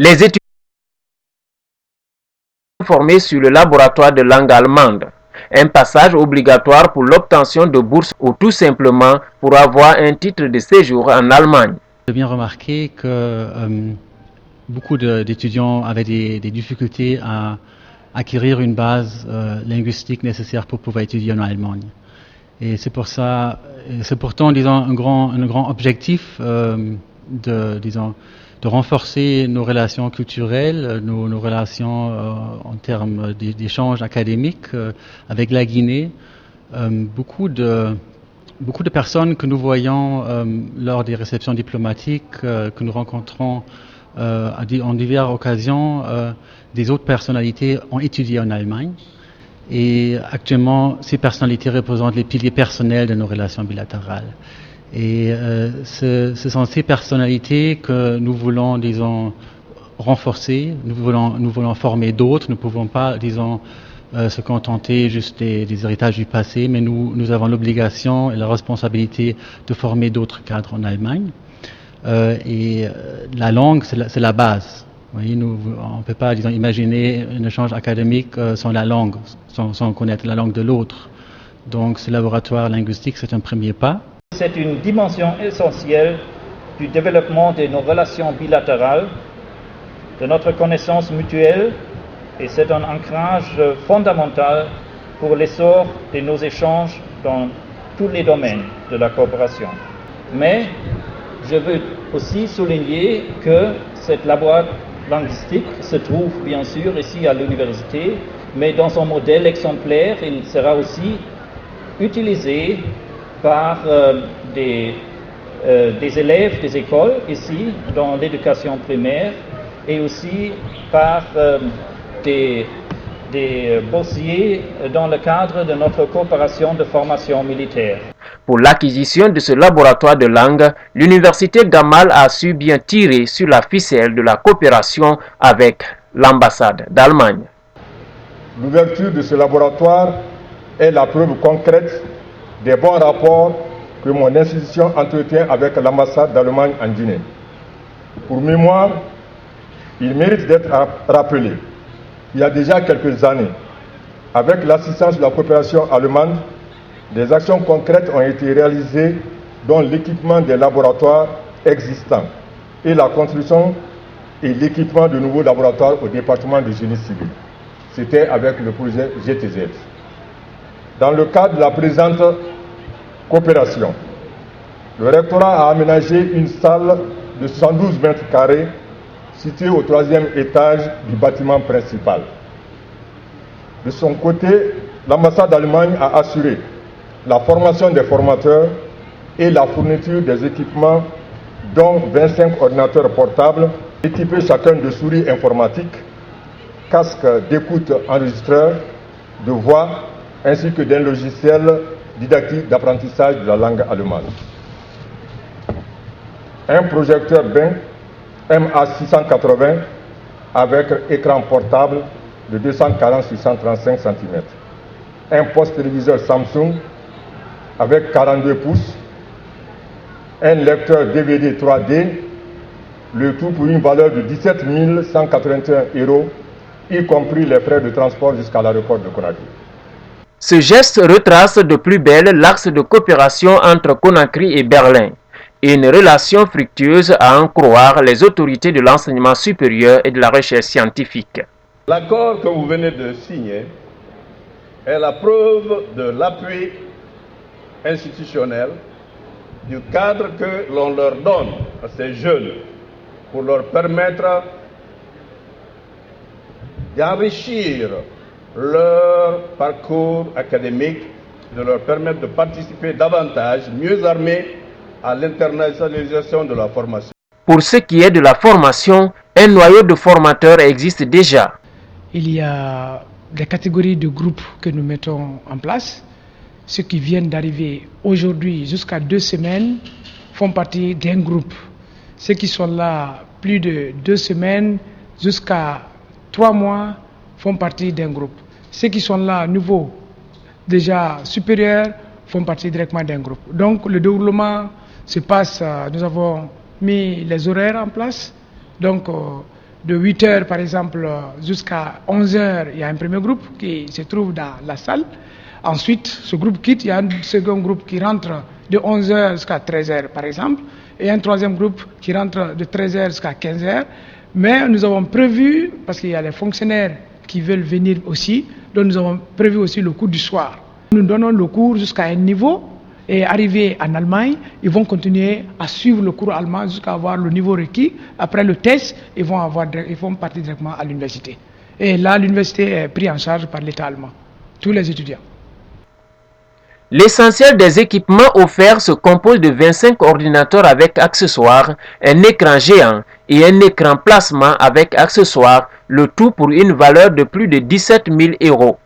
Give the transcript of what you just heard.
Les étudiants formés sur le laboratoire de langue allemande, un passage obligatoire pour l'obtention de bourses ou tout simplement pour avoir un titre de séjour en Allemagne. J'ai bien remarqué que beaucoup d'étudiants avaient des difficultés à acquérir une base linguistique nécessaire pour pouvoir étudier en Allemagne. Et c'est pour ça, c'est pourtant, disons, un grand objectif de renforcer nos relations culturelles, nos relations en termes d'échanges académiques avec la Guinée. Beaucoup de personnes que nous voyons lors des réceptions diplomatiques, que nous rencontrons en diverses occasions, des autres personnalités ont étudié en Allemagne. Et actuellement, ces personnalités représentent les piliers personnels de nos relations bilatérales. Et ce sont ces personnalités que nous voulons, disons, renforcer. Nous voulons former d'autres. Nous ne pouvons pas, disons, se contenter juste des héritages du passé, mais nous avons l'obligation et la responsabilité de former d'autres cadres en Allemagne. La langue, c'est la base. Vous voyez, on ne peut pas, disons, imaginer un échange académique sans la langue, sans connaître la langue de l'autre. Donc ce laboratoire linguistique, c'est un premier pas. C'est une dimension essentielle du développement de nos relations bilatérales, de notre connaissance mutuelle, et c'est un ancrage fondamental pour l'essor de nos échanges dans tous les domaines de la coopération. Mais je veux aussi souligner que cette laboratoire linguistique se trouve bien sûr ici à l'université, mais dans son modèle exemplaire, il sera aussi utilisé par des élèves des écoles ici dans l'éducation primaire et aussi par des boursiers dans le cadre de notre coopération de formation militaire. Pour l'acquisition de ce laboratoire de langue, l'université Gamal a su bien tirer sur la ficelle de la coopération avec l'ambassade d'Allemagne. L'ouverture de ce laboratoire est la preuve concrète des bons rapports que mon institution entretient avec l'ambassade d'Allemagne en Guinée. Pour mémoire, il mérite d'être rappelé. Il y a déjà quelques années, avec l'assistance de la coopération allemande, des actions concrètes ont été réalisées, dont l'équipement des laboratoires existants et la construction et l'équipement de nouveaux laboratoires au département du génie civil. C'était avec le projet GTZ. Dans le cadre de la présente coopération, le rectorat a aménagé une salle de 112 mètres carrés située au 3e étage du bâtiment principal. De son côté, l'ambassade d'Allemagne a assuré la formation des formateurs et la fourniture des équipements, dont 25 ordinateurs portables, équipés chacun de souris informatiques, casques d'écoute enregistreurs de voix, ainsi que d'un logiciel didactique d'apprentissage de la langue allemande. Un projecteur BIM MA680 avec écran portable de 240 sur 135 cm. Un poste téléviseur Samsung avec 42 pouces, un lecteur DVD 3D, le tout pour une valeur de 17 181 €, y compris les frais de transport jusqu'à l'aéroport de Conakry. Ce geste retrace de plus belle l'axe de coopération entre Conakry et Berlin, une relation fructueuse à en croire les autorités de l'enseignement supérieur et de la recherche scientifique. L'accord que vous venez de signer est la preuve de l'appui institutionnel, du cadre que l'on leur donne à ces jeunes pour leur permettre d'enrichir leur parcours académique, de leur permettre de participer davantage, mieux armés à l'internationalisation de la formation. Pour ce qui est de la formation, un noyau de formateurs existe déjà. Il y a des catégories de groupes que nous mettons en place. Ceux qui viennent d'arriver aujourd'hui jusqu'à 2 semaines font partie d'un groupe. Ceux qui sont là plus de 2 semaines jusqu'à 3 mois font partie d'un groupe. Ceux qui sont là nouveaux, déjà supérieurs, font partie directement d'un groupe. Donc le déroulement se passe, nous avons mis les horaires en place. Donc De 8 h par exemple jusqu'à 11 h, il y a un premier groupe qui se trouve dans la salle. Ensuite, ce groupe quitte, il y a un second groupe qui rentre de 11 h jusqu'à 13 h par exemple, et un troisième groupe qui rentre de 13 h jusqu'à 15 h. Mais nous avons prévu, parce qu'il y a les fonctionnaires qui veulent venir aussi, donc nous avons prévu aussi le cours du soir. Nous donnons le cours jusqu'à un niveau, et arrivés en Allemagne, ils vont continuer à suivre le cours allemand jusqu'à avoir le niveau requis. Après le test, ils vont partir directement à l'université. Et là, l'université est prise en charge par l'État allemand, tous les étudiants. L'essentiel des équipements offerts se compose de 25 ordinateurs avec accessoires, un écran géant et un écran plasma avec accessoires, le tout pour une valeur de plus de 17 000 €.